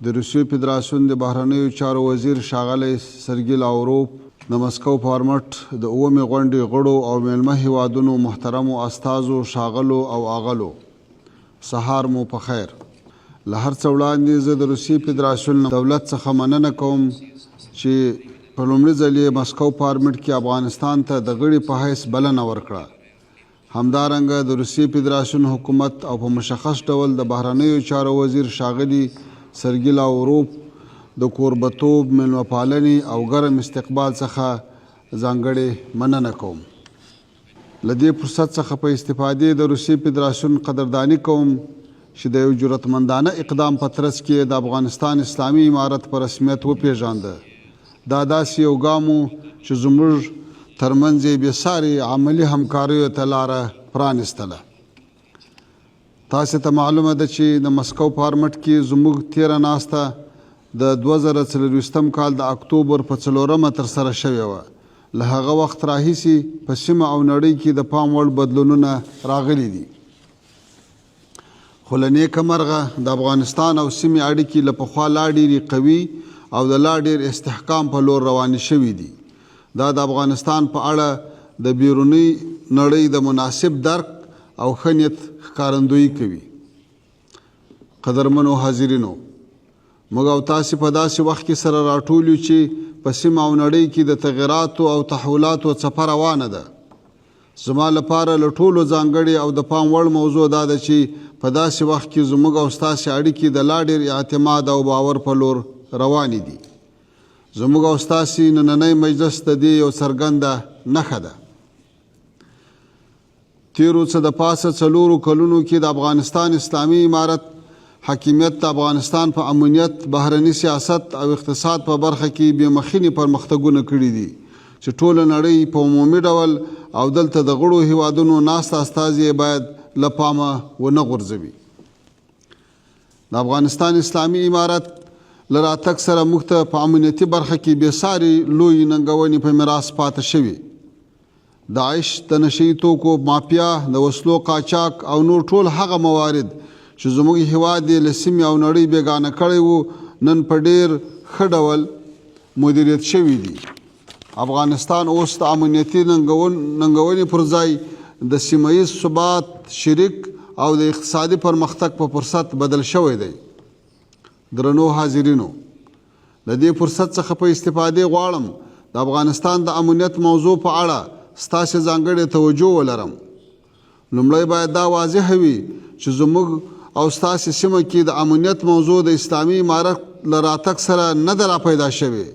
د روسیې فدراسیون د بهرنیو چارو وزیر ښاغلی سرګي لاوروف د مسکو فارمټ د 9مې غونډې غړو او میلمه هیوادونو محترمو استازو ښاغلو او اغلو سهار مو په خیر. له هر څه وړاندې زه د روسیې فدراسیون دولت څخه مننه کوم چې په لومړي ځل یې مسکو فارمټ کې افغانستان ته د غړي په حیث بلنه ورکړه. همدارنګه د روسیې فدراسیون حکومت او په مشخص ډول د بهرنیو چارو وزیر ښاغلي سرګي لاوروف د کوربتوب، میلمه پالنې او ګرم استقبال څخه ځانګړې مننه کوم. له دې فرصت څخه په استفادې د روسیې فدراسیون قدرداني کوم چې د یو جرأتمندانه اقدام په ترڅ کې د افغانستان اسلامي امارت په رسمیت وپېژانده. دا داسې یو ګام و چې زموږ ترمنځ یې بېساري عملي همکاریو ته لاره پرانستله. تاسې ته معلومه ده چې د مسکو فارمټ کې زموږ تیره ناسته د 2024 کال د اکتوبر په 4مه ترسره شوې وه. له هغه وخت راهیسې په سیمه او نړۍ کې د پام وړ بدلونونه راغلي دي. خو له نیکه مرغه د افغانستان او سیمې اړیکې له پخوا لا ډېرې قوي او د لا ډېر استحکام په لور روانې شوي دي. دا د افغانستان په اړه د بیروني نړۍ د مناسب درک او ښه نیت ښکارندویي کوي. قدرمنو حاضرینو، موږ او تاسې په داسې وخت کې سره راټول یو چې په سیمه او نړۍ کې د تغیراتو او تحولاتو څپه روانه ده. زما لپاره له ټولو ځانګړې او د پام وړ موضوع دا ده چې په داسې وخت کې زموږ او ستاسې اړیکې د لا ډېر اعتماد او باور په لور روانې دي. زموږ او ستاسې نننی مجلس د دې یو څرګنده نښه ده. تیرو څه د پاسه 4 کلونو کې د افغانستان اسلامي امارت حاکمیت د افغانستان په امنیت، بهرني سیاست او اقتصاد په برخه کې بېمخینې پرمختګونه کړي دي چې ټوله نړۍ په عمومي ډول او دلته د غړو هیوادونو ناست استازي باید له پامه ونه غورځوي. د افغانستان اسلامي امارت له راتګ سره موږ ته په امنیتي برخه کې بېساري لویې ننګونې په میراث پاتې شوي. داعش، د نشهیي توکو مافیا، د وسلو قاچاق او نور ټول هغه موارد چې زموږ هیواد یې له سیمې او نړۍ بېګانه کړی و نن په ډېر ښه ډول مدیریت شوي دي. افغانستان اوس د امنیتي ننګونې پر ځای د سیمه ییز ثبات، شریک او د اقتصادي پرمختګ په فرصت بدل شوی دی. درنو حاضرینو، له دې فرصت څخه په استفادې غواړم د افغانستان د امنیت موضوع په اړه ستاسې ځانګړې توجه ولرم. لومړی باید دا واضحه وي چې زموږ او ستاسې سیمه کې د امنیت موضوع د اسلامي امارت له راتګ سره نه ده راپیدا شوې.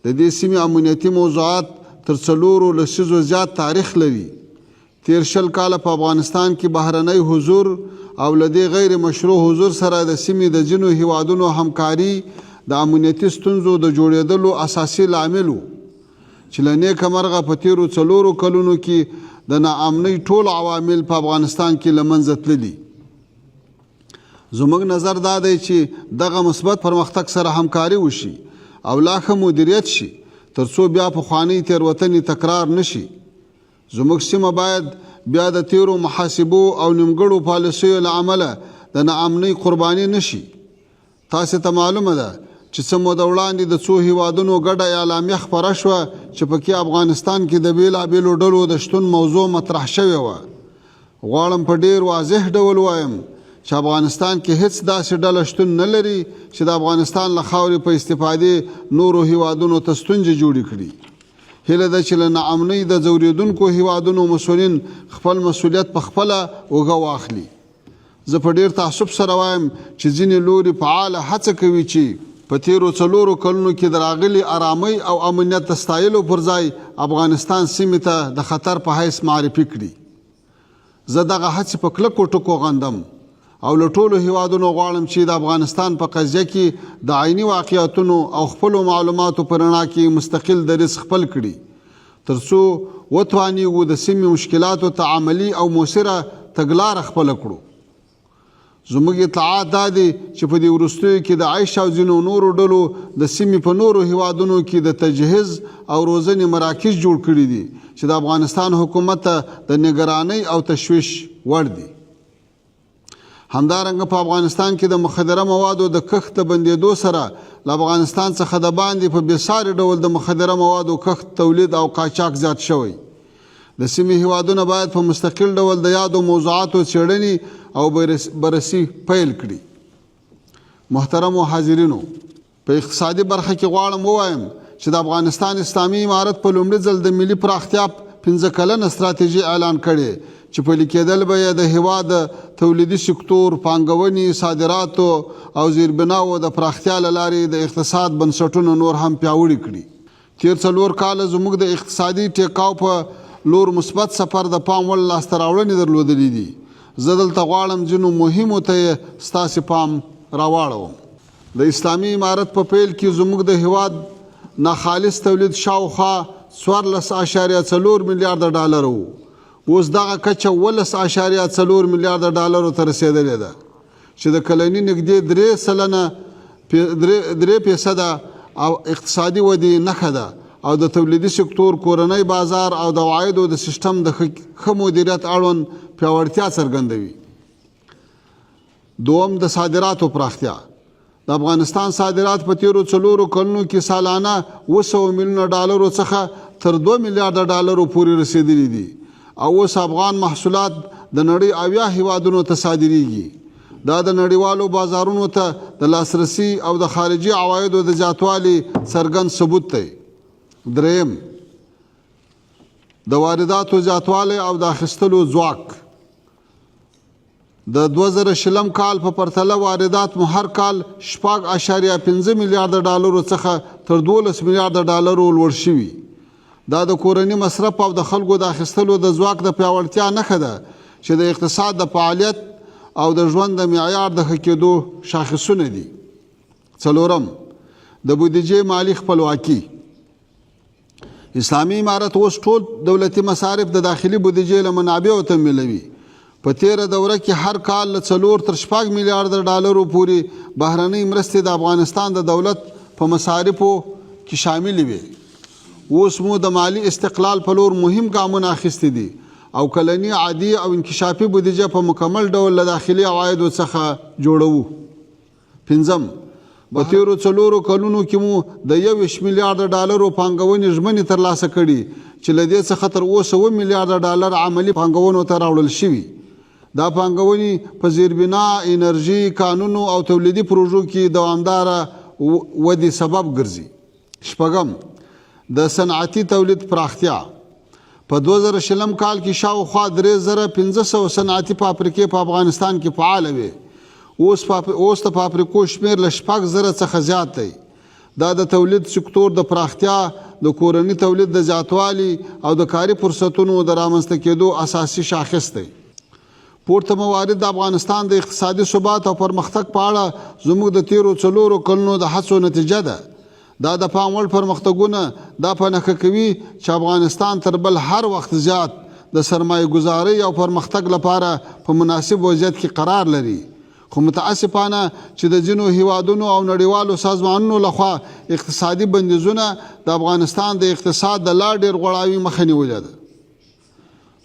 د دې سیمې امنیتي موضوعات تر 4 لسیزو زیات تاریخ لري. تیر 20 کاله په افغانستان کې بهرنی حضور او له دې غیر مشروع حضور سره د سیمې د ځینو هیوادونو همکاري د امنیتي ستونزو د جوړېدلو اساسي لامل و چې له نیکه مرغه په تیرو 4 کلونو کې د ناامنۍ ټول عوامل په افغانستان کې له منځه تللي. زموږ نظر دا دی چې دغه مثبت پرمختګ سره همکاري وشي او لا ښه مدیریت شي تر څو بیا پخوانۍ تېروتنې تکرار نشي. زموږ سیمه باید بیا د تیرو محاسبو او نیمګړو پالیسیو له امله د ناامنۍ قرباني نشي. تاسې ته معلومه ده چې څه موده وړاندې د څو هیوادونو ګډه اعلامیه خپره شوه چې پکې افغانستان کې د بېلابېلو ډلو د شتون موضوع مطرح شوې وه. غواړم په ډېر واضح ډول وایم چې افغانستان کې هیڅ داسې ډله شتون نه لري چې د افغانستان له خاورې په استفادې نورو هیوادونو ته ستونزې جوړې کړي. هیله ده چې له ناامنۍ د ځورېدونکو هیوادونو مسؤلین خپل مسؤلیت په خپله اوږه واخلي. زه په ډېر تعصب سره وایم چې ځینې لوري فعاله هڅه کوي چې په تیرو 4 کلونو کې د راغلي ارامۍ او امنیت د ستایلو پر ځای افغانستان سیمې ته د خطر په حیث معرفي کړي. زه دغه هڅې په کلکو ټکو غندم او له ټولو هیوادونو غواړم چې د افغانستان په قضیه کې د عیني واقعیتونو او خپلو معلوماتو په رڼا کې مستقل دریځ خپل کړي تر څو وتوانیږو د سیمې مشکلاتو ته عملي او مؤثره تګلاره خپله کړو. زموږ اطلاعات دا دي چې په دې وروستیو کې د عیش او ځینو نورو ډلو د سیمې په نورو هیوادونو کې د تجهیز او روزنې مراکز جوړ کړي دي چې د افغانستان حکومت ته د نگرانۍ او تشویش وړ دي. همدارنګه په افغانستان کې د مخدره موادو د کښت د بندېدو سره له افغانستان څخه د باندې په بېساري ډول د مخدره موادو کښت، تولید او قاچاق زیات شوی. د سیمې هیوادونه باید په مستقل ډول د یادو موضوعاتو څېړنې او بررسي پیل کړي. محترمو حاضرینو، په اقتصادي برخه کې غواړم ووایم چې د افغانستان اسلامي امارت په لومړي ځل د ملي پراختیا 15 کلنه ستراتیژي اعلان کړې چې پلي کېدل به یې د هېواد د تولیدي سکتور، پانګونې، صادراتو او زیربناو د پراختیا له لارې د اقتصاد بنسټونه نور هم پیاوړي کړي. تېر 4 کاله زموږ د اقتصادي ټیکاو په لور مثبت سفر د پام وړ لاسته راوړنې درلودلې دي. زه دلته غواړم ځینو مهمو ته یې ستاسې پام راواړوم. د اسلامي امارت په پیل کې زموږ د هېواد ناخالص تولید شاوخوا 14.4 میلیارډ ډالر و. اوس دغه کچه 12.4 میلیارډ ډالرو ته رسېدلې ده چې د کلني نږدې 3% او اقتصادي ودې نښه ده او د تولیدي سکتور، کورنۍ بازار او د عوایدو د سیستم د ښه مدیریت اړوند پیاوړتیا څرګندوي. دوم، د صادراتو پراختیا. د افغانستان صادرات په تیرو 4 کلونو کې سالانه 200 میلیونه ډالرو څخه تر 2 میلیارډ ډالرو پورې رسېدلي دي او اوس افغان محصولات د نړۍ 80 هیوادونو ته صادریږي. دا د نړیوالو بازارونو ته د لاسرسي او د خارجي عوایدو د زیاتوالي څرګند ثبوت دی. دریم، د وارداتو زیاتوالی او د اخیستلو ځواک. د 2020 کال په پرتله واردات مو هر کال 4.5 میلیارډ ډالرو څخه تر 12 میلیارډ ډالرو لوړ شوي. دا د کورني مصرف او د خلکو د اخیستلو د ځواک د پیاوړتیا نښه ده چې د اقتصاد د فعالیت او د ژوند د معیار د ښه کېدو شاخصونه دي. څلورم، د بودیجې مالی خپلواکي. اسلامي امارت اوس ټول دولتي مصارف د داخلي بودیجې له منابعو تمویلوي. په تیره دوره کې هر کال له 4 تر 6 میلیارډ ډالرو پورې بهرنۍ مرستې د افغانستان د دولت په مصارفو کې شاملې وي. اوس مو د مالی استقلال په لور مهم ګامونه اخیستي دي او کلني عادي او انکشافي بودیجه په مکمل ډول له داخلي عوایدو څخه جوړوو. پنځم، په تیرو 4 کلونو کې مو د 21 میلیارډ ډالرو پانګونې ژمنې ترلاسه کړي چې له دې څخه تر اوسه 7 میلیارډ ډالر عملي پانګونو ته راوړل شوي. دا پانګونې په زیربنا، انرژي، کانونو او تولیدي پروژو کې دوامداره ودې سبب ګرځي. شپږم، د صنعتي تولید پراختیا. په 2020 کال کې شاوخوا 3500 صنعتي فابریکې په افغانستان کې فعاله وي. اوس د فابریکو شمیر له 4000 څخه زیات دی. دا د تولید سکتور د پراختیا، د کورني تولید د زیاتوالي او د کاري فرصتونو د رامنځته کېدو اساسي شاخص دی. پورته موارد د افغانستان د اقتصادي ثبات او پرمختګ په اړه زموږ د تیرو 4 کلونو د هڅو نتیجه ده. دا د پام وړ پرمختګونه دا په نښه کوي چې افغانستان تر بل هر وخت زیات د سرمایه ګزارۍ او پرمختګ لپاره په مناسب وضعیت کې قرار لري. خو متاسفانه چې د ځینو هیوادونو او نړیوالو سازمانونو لخوا اقتصادي بندیزونه د افغانستان د اقتصاد د لا ډېر غوړاوي مخه نیولې ده.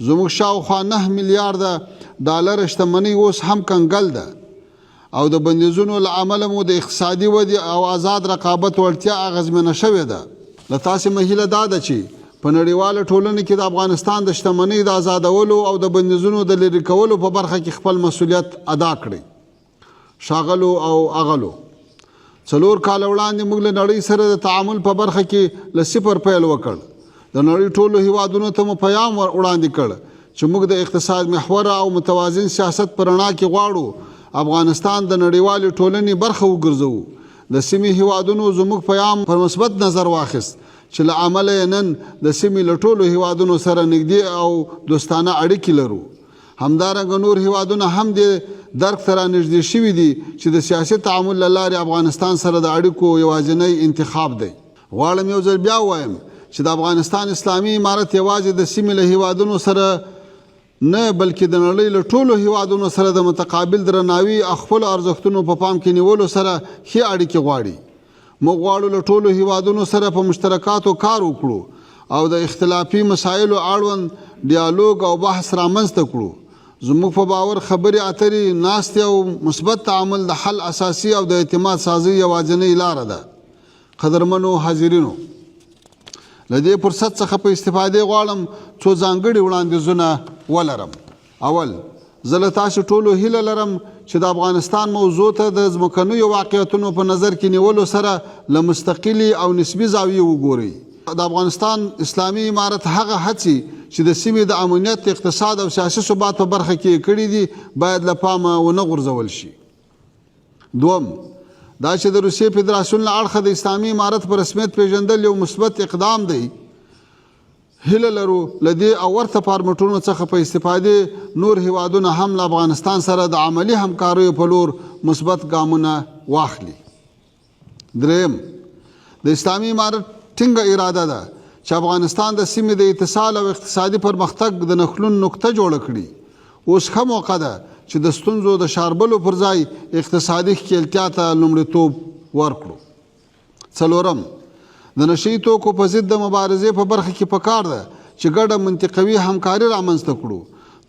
زموږ شاوخوا 9 میلیارډ ډالر شتمنۍ اوس هم کنګل ده او د بندیزونو له امله مو د اقتصادي ودې او آزاد رقابت وړتیا اغېزمنه شوې ده. له تاسې مهیله دا ده چې په نړیواله ټولنه کې د افغانستان د شتمنۍ د آزادولو او د بندیزونو د لرې کولو په برخه کې خپل مسؤلیت ادا کړئ. ښاغلو او اغلو، 4 کاله وړاندې موږ له نړۍ سره د تعامل په برخه کې له صفر پیل وکړ. د نړۍ ټولو هیوادونو ته مو پیغام وړاندې کړ چې موږ د اقتصاد محوره او متوازن سیاست په رڼا کې غواړو افغانستان د نړیوالې ټولنې برخه وګرځوو. د سیمې هیوادونو زموږ پیغام پر مثبت نظر واخیست چې له امله یې نن د سیمې له ټولو هیوادونو سره نږدې او دوستانه اړیکې لرو. همدارنګه نور هیوادونه هم د درک ته رانږدې شوي دي چې د سیاسي تعامل له لارې افغانستان سره د اړیکو یوازینی انتخاب دی. غواړم یو ځل بیا ووایم چې د افغانستان اسلامي امارت یوازې د سیمې له هیوادونو سره نه بلکې د نړۍ له ټولو هیوادونو سره د متقابل درناوي او خپلو ارزښتونو په پام کې نیولو سره ښې اړیکې غواړي. موږ غواړو له ټولو هیوادونو سره په مشترکاتو کار وکړو او د اختلافي مسایلو اړوند ډیالوګ او بحث رامنځته کړو. زموږ په باور خبرې اترې ناستې او مثبت تعامل د حل اساسي او د اعتماد سازي یوازینۍ لاره ده. قدرمنو حاضرینو، له دې فرصت څخه په استفادې غواړم څو ځانګړي وړاندیزونه ولرم. اول، زه له تاسو ټولو هیله لرم چې د افغانستان موضوع ته د ځمکنیو واقعیتونو په نظر کې نیولو سره له مستقلې او نسبي زاویې وګورئ. د افغانستان اسلامي امارت هغه هڅې چې د سیمې د امنیت، اقتصاد او سیاسي ثبات په برخه کې کړي دي باید له پامه ونه غورځول شي. دوم، دا چې د روسیې فدراسیون له اړخه د اسلامي امارت په رسمیت پیژندل یو مثبت اقدام دی. هیله لرو له دې او ورته فارمټونو څخه په استفادې نور هیوادونه هم له افغانستان سره د عملي همکاریو په لور مثبت ګامونه واخلي. دریم، د اسلامي امارت ټینګه اراده ده چې افغانستان د سیمې د اتصال او اقتصادي پرمختګ د نښلون نقطه جوړه کړي. اوس ښه موقع ده چې د ستونزو د شاربلو پر ځای اقتصادي ښکیلتیا ته لومړیتوب ورکړو. څلورم، د نشهیي توکو په ضد د مبارزې په برخه کې پکار ده چې ګډه منطقوي همکاري رامنځته کړو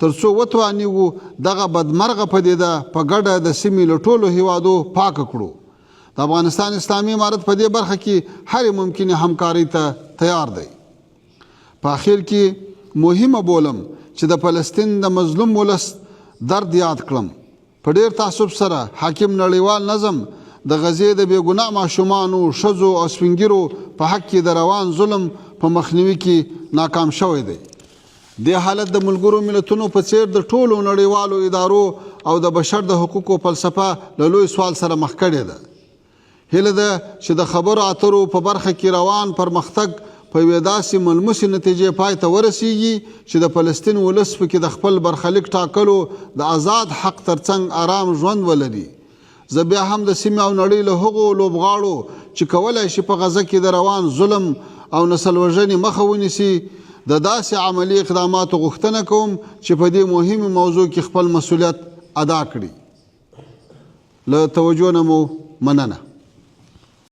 تر څو وتوانیږو دغه بدمرغه پدیده په ګډه د سیمې له ټولو هیوادو پاکه کړو. د افغانستان اسلامي امارت په دې برخه کې هرې ممکنې همکارۍ ته تیار دی. په اخر کې مهمه بولم چې د فلسطین د مظلوم ولس درد یاد کړم. په ډېر تعصب سره حاکم نړیوال نظم د غزې د بېګناه ماشومانو، ښځو او سپینګیرو په حق کې د روان ظلم په مخنیوي کې ناکام شوی دی. دې حالت د ملګرو ملتونو په څیر د ټولو نړیوالو ادارو او د بشر د حقوقو فلسفه له لوی سوال سره مخ کړې ده. هیله ده چې د خبرو اترو په برخه کې روان پرمختګ په یوې داسې ملموسې نتیجې پای ته ورسیږي چې د فلسطین ولس پکې د خپل برخلیک ټاکلو د آزاد حق ترڅنګ آرام ژوند ولري. زه بیا هم د سیمې او نړۍ له هغو لوبغاړو چې کولی شي په غزه کې د روان ظلم او نسل وژنې مخه ونیسي د داسې عملي اقداماتو غوښتنه کوم چې په دې مهمه موضوع کې خپل مسؤلیت ادا کړي. له توجه نه مو مننه.